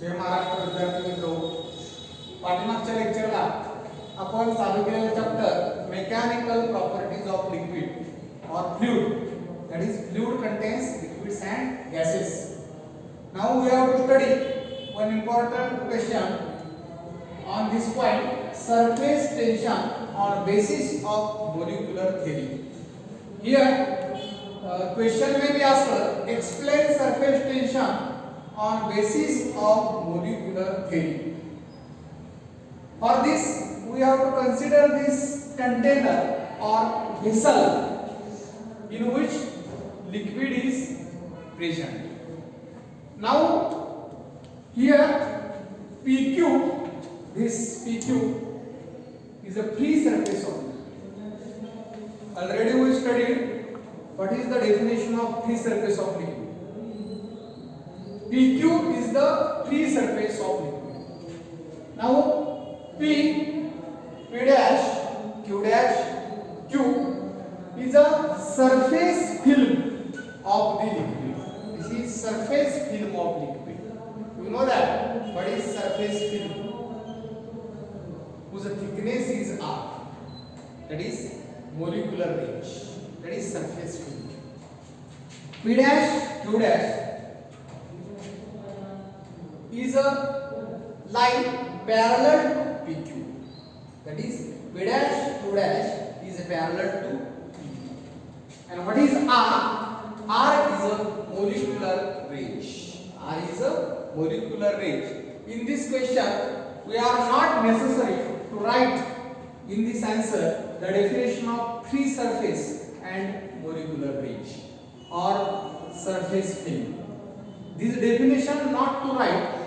जय महाराष्ट्र विद्यार्थी मित्रो, पाठीमागच्या लेक्चरला आपण चालू केलेलं chapter mechanical properties of liquid और fluid, that is fluid contains liquids and gases. Now we have to study one important question on this point, surface tension on basis of molecular theory. Here question may be asked, explain surface tension on basis of molecular theory. For this we have to consider this container or vessel in which liquid is present. Now here PQ, this PQ is a free surface of liquid. Already we studied what is the definition of free surface of liquid. PQ is the free surface of liquid. Now P dash, Q dash, Q is a surface film of the liquid. This is surface film of liquid. You know that what is surface film? Whose thickness is R. That is molecular range. That is surface film. P dash, Q dash is a line parallel to PQ. That is P dash, Q dash is parallel to PQ. And what is R? R is a molecular range. R is a molecular range. In this question, we are not necessary to write in this answer the definition of free surface and molecular range or surface film. This definition not to write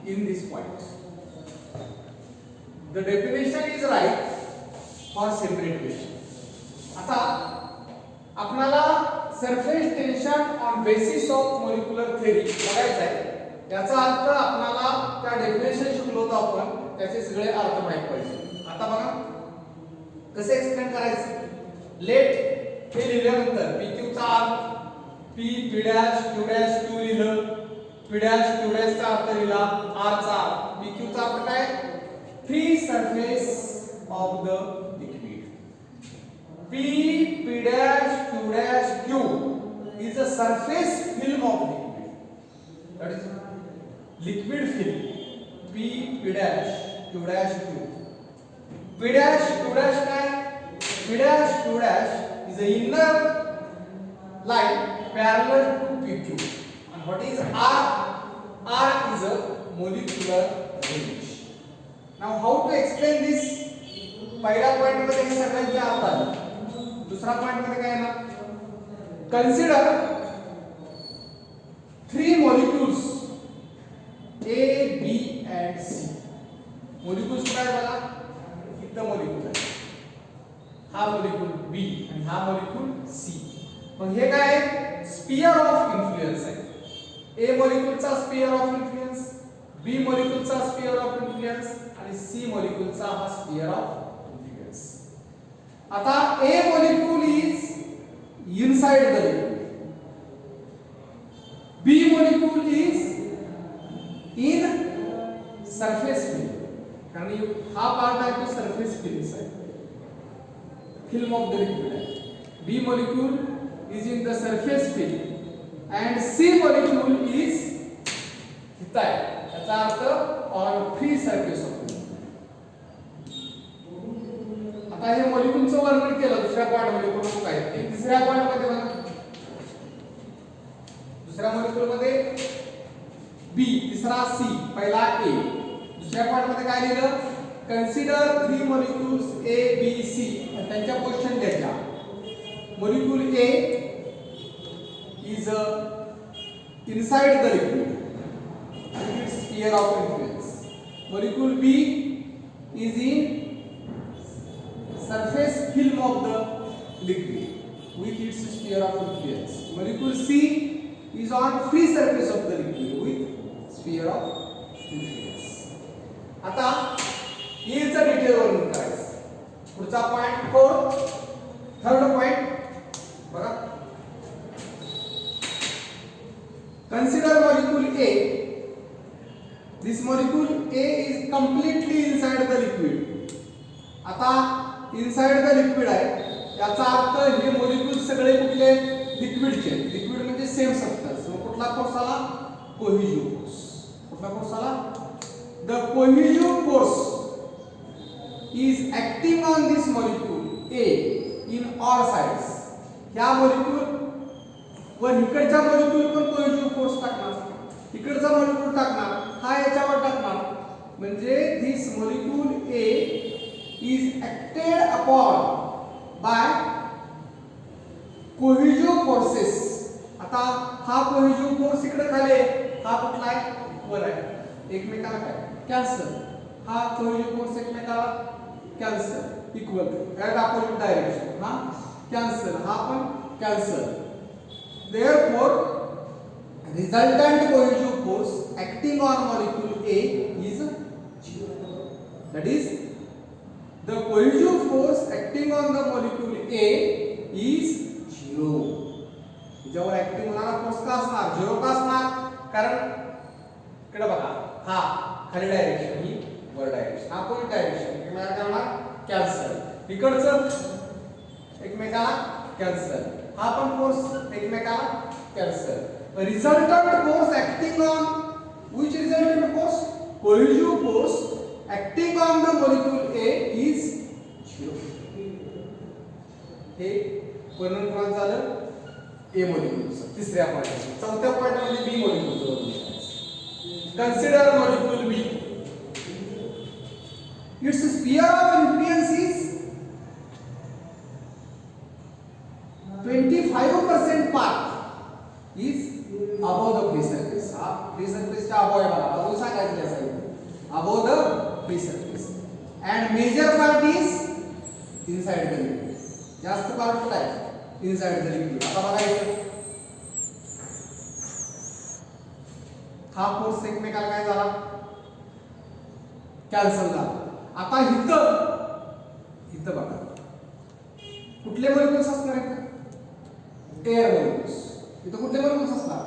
in this point. The definition is right for separate question. आता आपल्याला surface tension on basis of molecular theory बघायचं आहे. याचा अर्थ आपल्याला त्या definition शिकलो होतो आपण, त्याचे सगळे अर्थ माहित पाहिजे. आता बघा कसे एक्सप्लेन करायचं. लेट हे लिहिल्यानंतर PQ चा अर्थ P dash Q dash Q लिहिलं, P डॅश Q डॅश चा अर्थ लिहिला, R चा PQ चा अर्थ काय? Free surface of the liquid. P dash Q dash Q is a surface film of liquid. That is liquid film. P dash Q dash Q. P dash Q dash काय? P dash Q dash is a inner line parallel to PQ. And what is R? R is a molecular range. Now how to explain this? पहिल्या point मध्ये हे सगळ्यांचे अर्थ आले. दुसरा point मध्ये काय आहे ना, consider three molecules A, B and C. Molecules काय बघा, इथं मॉलिक्यूल आहे, हा मॉलिक्यूल B आणि हा मॉलिक्यूल C. मग हे काय आहे? स्फियर ऑफ इन्फ्लुएन्स आहे. A मॉलिक्यूलचा स्फियर ऑफ इन्फ्लुएन्स, B मॉलिक्यूलचा स्फियर ऑफ इन्फ्लुएन्स आणि C मॉलिक्यूलचा हा स्फियर ऑफ. आता A molecule is inside the liquid, B molecule is in surface film. कारण हा पार्ट आहे तो surface film आहे, film of the liquid आहे. B molecule is in the surface film and C molecule is इथं आहे. याचा अर्थ on free surface of. आता हे मॉलिक्यूलचं वर्णन केलं दुसऱ्या पॉइंट मध्ये, कोण काय ते तिसऱ्या पॉइंट मध्ये बघा. दुसऱ्या मॉलिक्यूल मध्ये B, तिसरा C, पहिला A. दुसऱ्या पॉइंट मध्ये काय लिहिलं? Consider three molecules A, B, C आणि त्यांच्या पोझिशन द्यायच्या. Molecule A is inside the liquid, its sphere of influence. Molecule B is in surface film of the liquid with its sphere of influence. Molecule C is on free surface of the liquid with sphere of influence. आता हेच detail वर्णन करायचं. पुढचा point fourth, third point बघा. Consider molecule A this molecule A is completely inside the liquid. आता inside the liquid आहे, याचा अर्थ हे मॉलिक्यूल सगळे कुठले लिक्विडचे. लिक्विड म्हणजे सेम सबस्टन्स. मग कुठला फोर्स आला? Cohesive force. कुठला फोर्स आला? The cohesive force is acting on this molecule A in all sides. ह्या मॉलिक्यूल व इकडचा मॉलिक्यूल पण कोहेसिव्ह फोर्स टाकणार, इकडचा मॉलिक्यूल टाकणार, हा याच्यावर टाकणार. म्हणजे this molecule A is acted upon by cohesive forces. आता हा कोहेसिव्ह फोर्स इकडे खाली आहे, हा कुठला आहे? वर आहे. एकमेकाला काय कॅन्सल. हा कोहेसिव्ह फोर्स एकमेकाला cancel, equal at opposite direction. हा कॅन्सल, हा पण cancel. Therefore, resultant cohesive force acting on molecule A is 0. That is, the cohesive force acting on the molecule A is 0. ज्यावर ऍक्टिंग होणारा force का असणार? 0 का असणार? कारण इकडे बघा, हा खाली डायरेक्शन, ही वर डायरेक्शन, हा कोण डायरेक्शन, एकमेकांना कॅन्सल. इकडचं एकमेकाला कॅन्सल, हा पण फोर्स एकमेकाला cancel. Resultant force acting on which resultant force? Cohesive force acting on the molecule A is 0. हे वर्णन कोण झालं? A molecule. तिसऱ्या पॉइंट. चौथ्या पॉइंट मध्ये B molecule. Consider molecule B. Its sphere of influence is 25% part is above the free surface. हा free surface च्या above आहे बघा. above सांगायचं आहे side. Above the free surface. And major part is inside the liquid. जास्त part कुठे आहे? Inside the liquid. आता बघायचं. हा फोर्स एकमेकाला काय झाला? कॅन्सल झाला. आता इथं बघा, कुठले मॉलिक्युल्स असणार आहेत? Air molecules. इथं कुठले मॉलिक्युल्स असणार?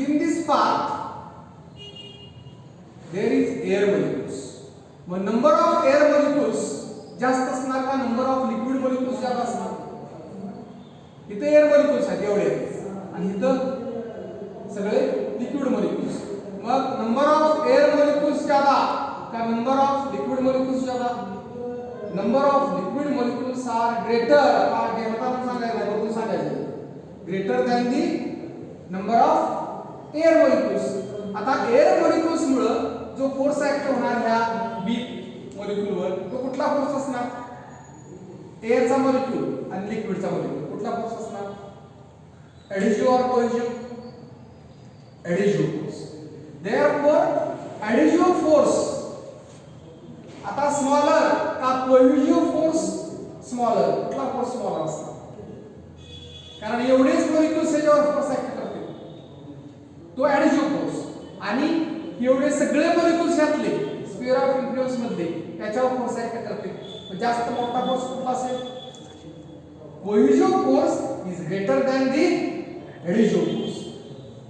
In this part there is air molecules. मग नंबर ऑफ एअर मॉलिक्युल्स जास्त असणार का नंबर ऑफ लिक्विड मॉलिक्युल्स जास्त असणार? इथे एअर मॉलिक्युल्स आहेत एवढे, आणि इथं सगळे लिक्विड मॉलिक्युल्स. मग नंबर ऑफ एअर मॉलिक्युल्स ज्यादा का नंबर ऑफ लिक्विड मॉलिक्युल्स ज्यादा? Number of liquid molecules are greater. का घेता सांगायचं, बघून सांगायचं, greater than the number of air molecules. आता एअर मॉलिक्युल्स मुळे जो फोर्स ऍक्ट होणार ह्या बी मॉलिक्युल वर, तो कुठला फोर्स असणार? एअरचा मॉलिक्युल आणि लिक्विडचा मॉलिक्युल. कुठला फोर्स असणार? एडिशिव्ह और cohesive? adhesive force. Therefore, adhesive force आता smaller का cohesive force smaller? कुठला फोर्स smaller असणार? कारण एवढेच मॉलिक्युल्स याच्यावर फोर्स ऍक्ट करतील, तो adhesive force. आणि एवढे सगळे मॉलिक्युल्स यातले स्फिअर ऑफ इन्फ्लुएन्स मध्ये याच्यावर फोर्स ऍक्ट करतील. जास्त मोठा फोर्स कुठला असेल? cohesive force is greater than the adhesive force.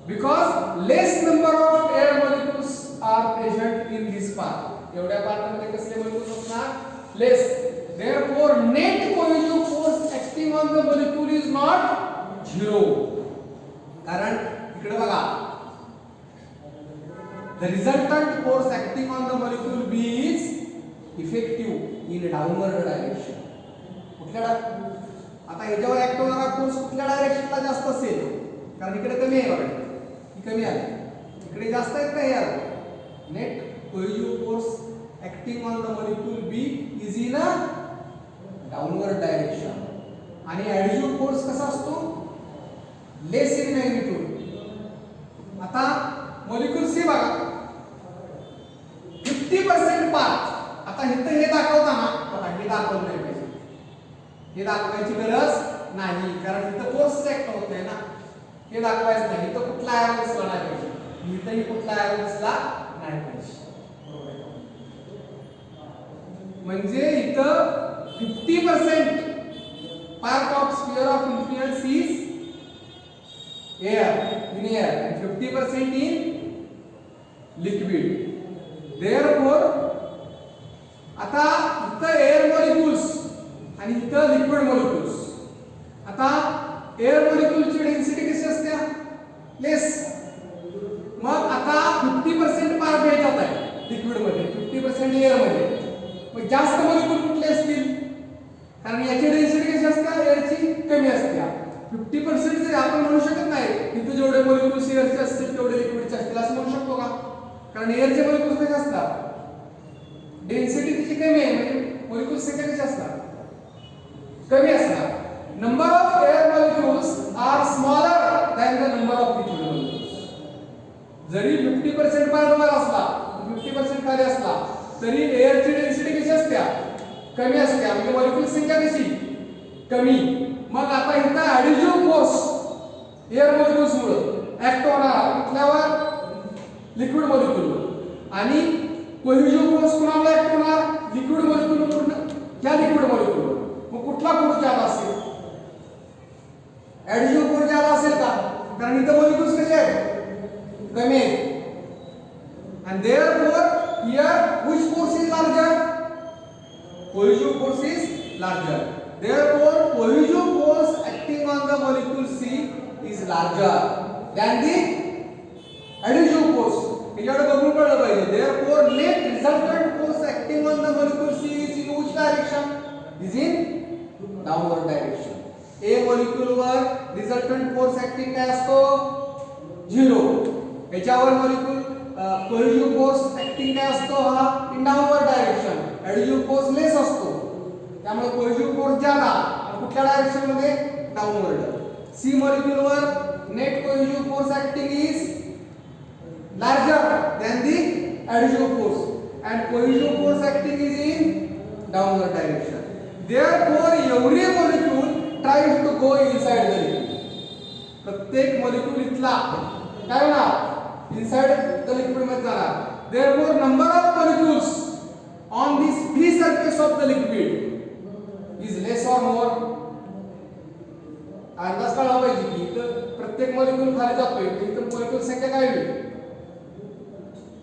Because less number of air molecules are present in this part. एवढ्या पार्ट मध्ये कसले मॉलिक्युल्स असणार? Less. Therefore, net cohesive force acting on the molecule is not 0. कारण इकडे बघा, the resultant force acting on the molecule B is effective in downward direction. कुठल्या आता ह्याच्यावर ऍक्ट होणारा फोर्स कुठल्या डायरेक्शनला जास्त असेल? कारण इकडे कमी आहे बघा, कमी आहे, इकडे जास्त आहे का? यार net cohesive force acting on the molecule B is in a downward direction. आणि ऍडिशिव्ह फोर्स कसा असतो? Less in magnitude. आता मॉलिक्यूल सी बघा, 50% पार्ट. आता इथं हे दाखवताना बघा, हे दाखवलं नाही पाहिजे, हे दाखवायची गरज नाही, कारण इथं फोर्स ऍक्ट होत नाही ना, हे दाखवायचं नाही. इथं कुठला एरो दिसला नाही पाहिजे, इथंही कुठला एरो दिसला नाही पाहिजे. म्हणजे इथं 50% part of sphere of influence is air, in air, and 50% in liquid मध्ये, 50% एअर मध्ये. मग जास्त मॉलिक्यूल कुठले असतील? कारण याची डेन्सिटी कशी असते? एअरची कमी असते. 50% जरी आपण म्हणू शकत नाही इथे जेवढे मॉलिक्यूल्स एअरचे असतील तेवढे लिक्विडचे असतील असं म्हणू शकतो का? कारण एअरचे मॉलिक्यूल्स कसे असतात? डेन्सिटी त्याची कमी आहे, म्हणजे मॉलिक्यूल्स संख्या कशी असतात? कमी असतात. Number of air molecules are smaller than the number of liquid molecules. जरी 50% पार्ट वर असला, 50% खाली असला तरी एअरची डेन्सिटी कशी असते? कमी असते. म्हणजे मॉलिक्यूल संख्या कशी? कमी. मग आता इथं ऍडिटिव्ह फोर्स एअर मॉलिक्यूल्स मुळे ऍक्ट होणार कुठल्यावर? लिक्विड मॉलिक्यूलवर. आणि कोहेसिव्ह फोर्स कुणाला ऍक्ट होणार? लिक्विड मॉलिक्यूलवर, या लिक्विड मॉलिक्यूलवर. मग कुठला फोर्स जास्त असेल? ऍडिटिव्ह फोर्स जास्त असेल का? कारण इथं मॉलिक्यूल्स कसे आहेत? कमी आहेत. and therefore here which force is larger? Cohesive force is larger. Therefore cohesive force acting on the molecule C is larger than the adhesive force. याच्याकडे बघून कळलं पाहिजे. Therefore net resultant force acting on the molecule C is in which direction? Is in downward direction. A molecule वर resultant force acting काय असतो? 0. याच्यावर molecule cohesive force acting काय असतो? हा in downward direction. adhesive force less असतो. त्यामुळे cohesive force ज्यादा कुठल्या डायरेक्शन मध्ये? डाउनवर्ड. C molecule वर net cohesive force acting is larger than the adhesive force and cohesive force acting is in downward direction. Therefore every molecule tries to go inside the liquid. प्रत्येक molecule इथला काय होणार? inside the liquid मध्ये जाणार. Therefore number of molecules on this free surface of the liquid is less or more. अंदाज काढला पाहिजे की इथं प्रत्येक molecule खाली जातोय, इथं molecule संख्या काय होईल?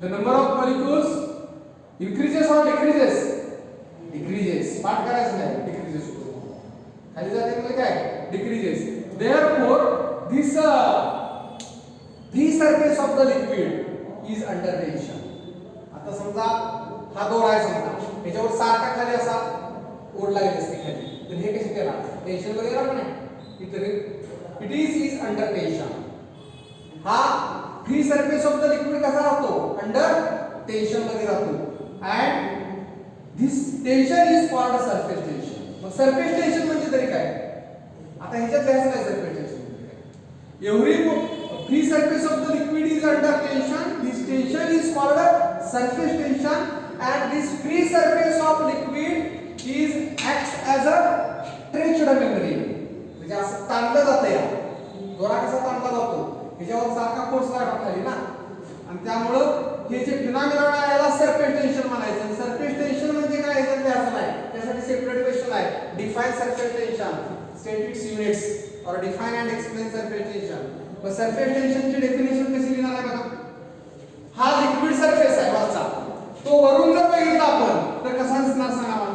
The number of molecules increases or decreases? Decreases. पाठ करायचं नाही, decreases होतो. खाली जाते म्हणजे काय? Decreases. Therefore this free surface of the liquid is under tension. आता समजा हा दोरा आहे समजा, याच्यावर सारखा खाली असा ओढ लागली असते खाली, तर हे कसे केला? टेन्शन मध्ये राहणार नाही. इथे it is under tension. हा free surface of the liquid कसा राहतो? अंडर टेन्शन मध्ये राहतो. And this tension is called surface tension. मग सरफेस टेन्शन म्हणजे तरी काय? आता ह्याच्यात लिहायचं काय सरफेस टेन्शन म्हणजे काय? Every free surface of the liquid is under tension. This tension is called surface tension and this free surface of liquid is acts as a stretched memory. म्हणजे असं ताणलं जातं, या दोरा कसा ताणला जातो ह्याच्यावर सारखा फोर्स लागतो खाली ना, आणि त्यामुळं हे जे फिनॉमिनॉन आहे याला सरफेस टेन्शन म्हणायचं. सरफेस टेन्शन म्हणजे काय याच्यात लिहायचं नाही, त्यासाठी सेपरेट क्वेश्चन आहे. Define surface tension, state its units or define and explain surface tension. मग सरफेस टेन्शनची डेफिनेशन कशी लिहिणार आहे बघा. हा लिक्विड सरफेस आहे वरचा, तो वरून जर बघितला आपण तर कसा दिसणार सांगा मला?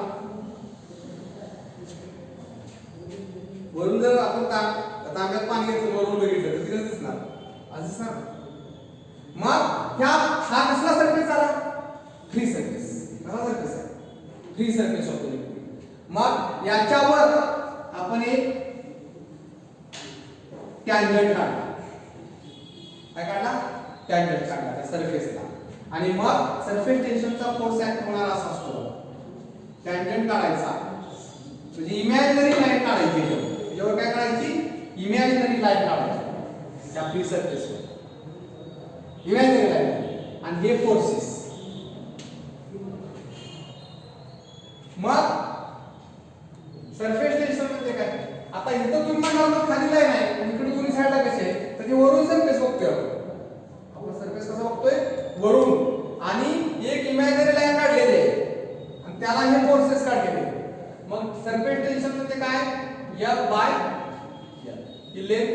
वरून जर आपण तांब्यात पाणी घेतलं वरून बघितलं तर कसं दिसणार? असं दिसणार. मग हा कसला सरफेस आला? Free surface. कसा सरफेस आहे? Free surface of the liquid. मग याच्यावर आपण एक टँजंट काढला. काय काढला? टँजंट काढला त्या सरफेसला. आणि मग सरफेस टेन्शनचा फोर्स ऍक्ट होणार असा असतो. टँजंट काढायचा म्हणजे इमॅजिनरी लाईन काढायची. याच्यावर काय काढायची? इमॅजिनरी लाईन काढायची त्या फ्री सरफेसवर. इमॅजिनरी लाईन आणि हे फोर्सेस. मग सरफेस टेन्शन म्हणजे काय? आता इथं तुम्ही म्हणाल खाली लाईन आहे आणि इकडे दोन्ही साईडला कसे आहे, तर हे वरून सरफेस बघतोय आपण सरफेस कसा बघतोय? वरून. आणि एक इमॅजिनरी लाईन काढलेली आहे आणि त्याला हे फोर्सेस काढलेले. मग सरफेस टेन्शन म्हणजे काय? F बाय ही लेंथ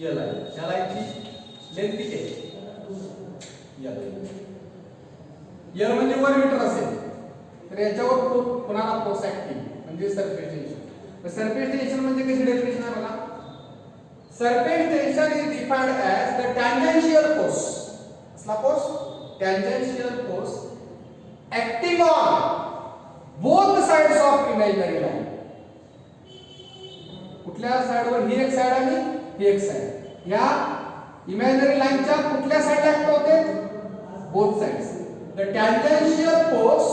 L आहे. या लाईनची लेंथ किती आहे? L म्हणजे 1 मीटर असेल तर याच्यावर कोणाला फोर्स ऍक्टिंग म्हणजे सरफेस टेन्शन. सरफेस टेन्शन म्हणजे कशी डेफिनेशन आहे बघा. Surface tension is defined as the tangential force. असला force tangential force acting on both sides of imaginary line. कुठल्या साइडवर ही एक साइड आणि ही एक साइड, या इमॅजिनरी लाईनच्या कुठल्या साइडला ऍक्ट होते? Both sides. The tangential force,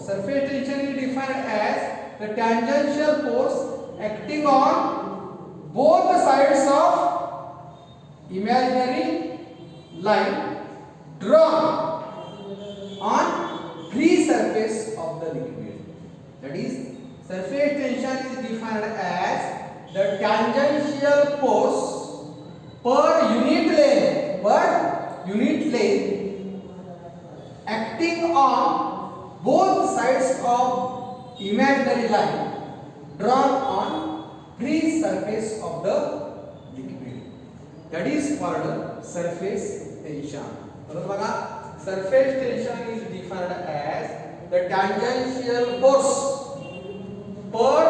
surface tension is defined as the tangential force acting on both sides of imaginary line drawn on free surface of the liquid. That is, surface tension is defined as the tangential force per unit length acting on both sides of imaginary line drawn on free surface of the liquid. That is called surface tension. बरोबर बघा, surface tension is defined as the tangential force per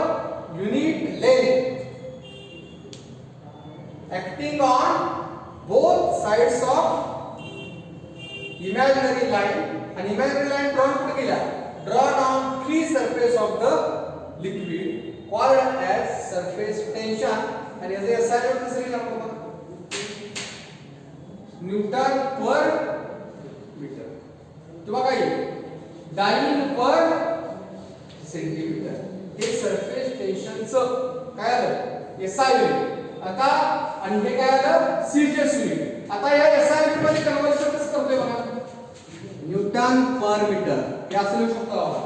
unit length acting on both sides of imaginary line, and imaginary line drawn कुठे केला? Drawn on free surface of the liquid called as surface tension. आणि याचे SI unit कसं लिहिलं आपण? Newton per metre किंवा काय dine पर centimetre. हे सरफेस टेन्शनचं काय आलं? SI unit. आता आणि हे काय आलं? CGS unit. आता या SI युनिट मध्ये कन्वर्शन कसं करतोय बघा. न्यूटन पर मीटर हे असं लिहू शकतो आपण.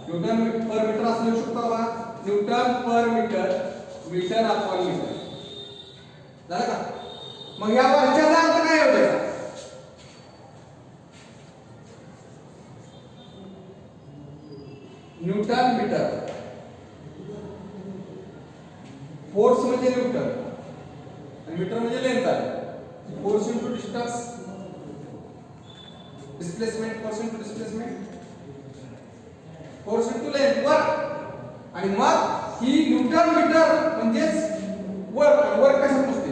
न्यूटन पर मीटर असं लिहू शकतो आपण. Newton per metre, metre upon metre. झालं का? मग या वरच्याचा अर्थ काय होतो? न्यूटन मीटर, फोर्स म्हणजे न्यूटन आणि मीटर म्हणजे लेंथ आहे. Force into distance, displacement, force into displacement, force into length, work. आणि मग ही न्यूटन मीटर म्हणजेच वर्क. वर्क कशात मोजते?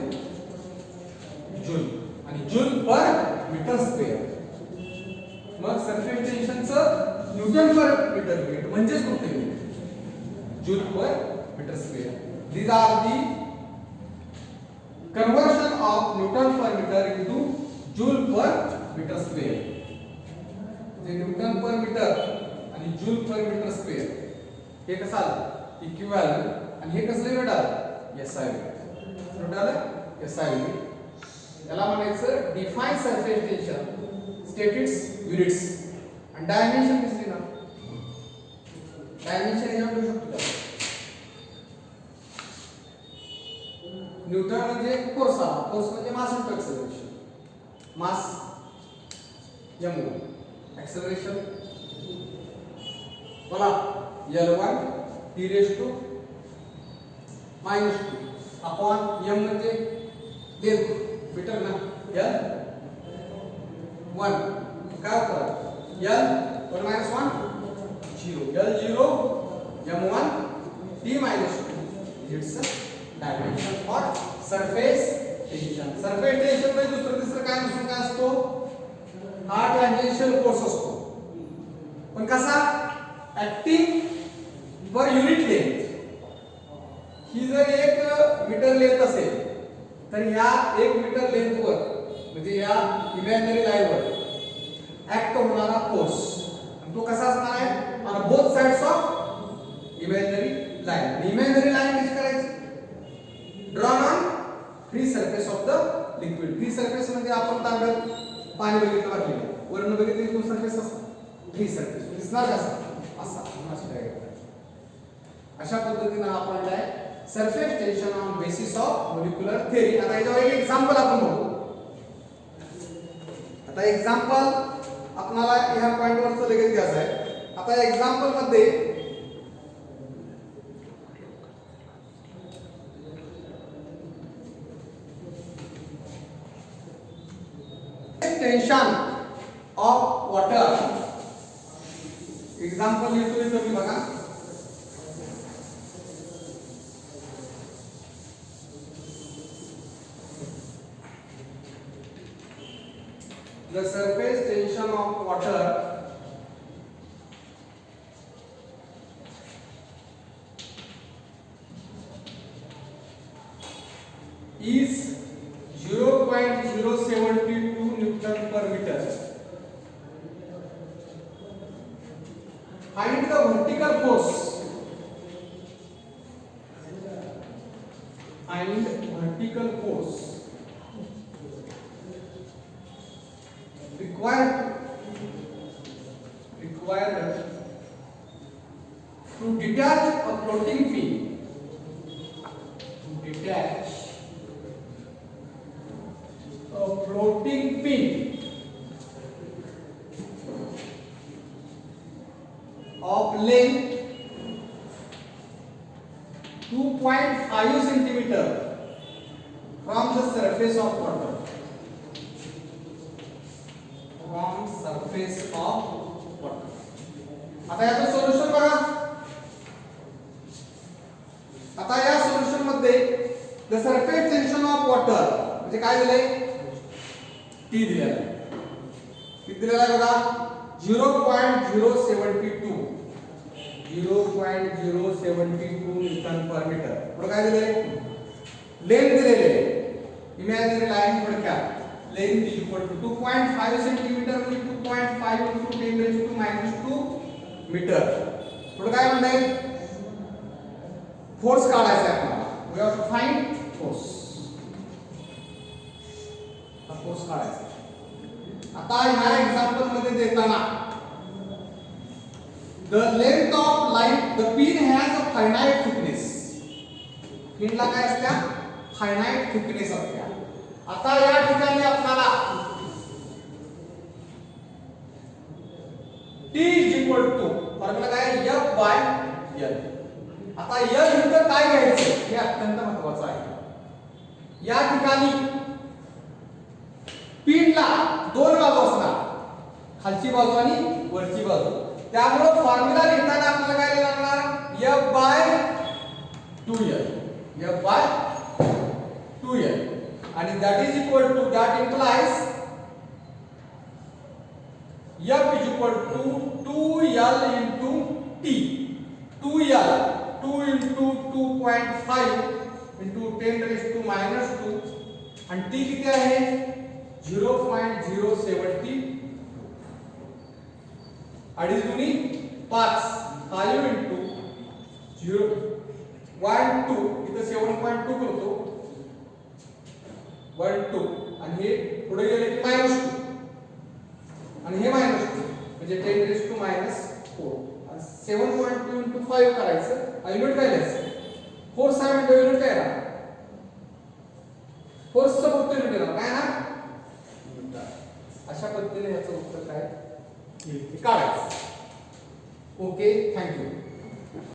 जूल. आणि जूल पर मीटर स्क्वेअर. मग सरफेस टेन्शनचं न्यूटन पर मीटर युनिट म्हणजेच कुठले unit? Joule per metre square. These are the conversion of Newton per meter into Joule per meter square. जे Newton per metre आणि joule per metre square हे कसं आलं? Equivalent. आणि हे कसं युनिट आलं? SI unit. युनिट आलं SI युनिट. याला म्हणायचं define surface tension, state its units. आणि डायमेन्शन दिसली ना, डायमेन्शन हे आपण लिहू शकतो. न्यूटन म्हणजे फोर्स आला. फोर्स म्हणजे मास इंटू एक्सेलरेशन. मास m1, एक्सेलरेशन बोला L1 t raised to -2 upon m म्हणजे लेंथ मीटर ना, L1 काय होतं? L 1 - 1 0, L0 m1 t -2. It's dimension for surface tension. Surface tension म्हणजे दुसरं तिसरं काय नसून काय असतो? हा टॅन्जेन्शियल फोर्स असतो. पण कसा? Acting per unit length. ही जर 1 मीटर लेंथ असेल तर या 1 मीटर लेंथवर म्हणजे या इमॅजिनरी लाईनवर ऍक्ट होणारा फोर्स तो कसा असणार आहे? On both sides of imaginary line. Imaginary line कशी करायची? Drawn on free surface of the liquid. Free surface म्हणजे आपण तांब्यात पाणी बघितलं वाटलं, वरून बघितलं की सरफेस असतो फ्री सरफेस दिसणार कसा? असा. अशा पद्धतीने आपण काय surface tension on basis of molecular theory. आता याच्यावर एक एक्झाम्पल आपण बघू. आता एक्झाम्पल आपल्याला ह्या पॉइंटवरच लगेच घ्यायचं आहे. आता एक्झाम्पल मध्ये टेन्शन ऑफ वॉटर. एक्झाम्पल लिहितोय तुम्ही बघा. The surface tension of water is 0.072 Newton per meter. Find the vertical force. Find vertical force required to detach a floating pin. Detach a floating pin of length 2.5 centimeter from the surface of water. From surface of water. आता याचं solution बघा. आता या solution मध्ये the surface tension off water म्हणजे काय दिलंय T दिलेला आहे. किती दिलेला आहे बघा 0.072 न्यूटन पर मीटर. पुढे काय दिले लेंथ दिलेले इमॅजिनरी लाईन थोडक्यात length is equal to 2.5 centimetre म्हणजे 2.5 * 10⁻² मीटर. पुढे काय म्हणताय फोर्स काढायचा आहे आपल्याला. We have to find force. हा फोर्स काढायचा. आता ह्या एक्झाम्पल मध्ये देताना the length of line the pin has a finite thickness. Pin ला काय असते finite thickness असते. आता या ठिकाणी आपल्याला T फॉर्म्युला काय F/L. आता L इथं काय घ्यायचं हे अत्यंत महत्त्वाचं आहे. या ठिकाणी पिनला दोन बाजू असणार खालची बाजू आणि वरची बाजू. त्यामुळे फॉर्म्युला लिहिताना आपल्याला काय लागणार F/2L आणि that implies F is equal to 2L into T. 2L 2 into 2.5 into 10⁻². आणि T किती आहे 0.070. अडीच दुनी 5 5 into 0.12 इथं 7.2 करतो 1.2 आणि हे पुढे गेले की -2 आणि हे -2 म्हणजे 10⁻⁴. 7.2 into 5 करायचं. युनिट काय लिहायचं फोर्स आहे म्हणजे युनिट काय राहणार फोर्सचं फक्त युनिट येणार काय ना. अशा पद्धतीने याचं उत्तर काय काढायचं. Okay thank you.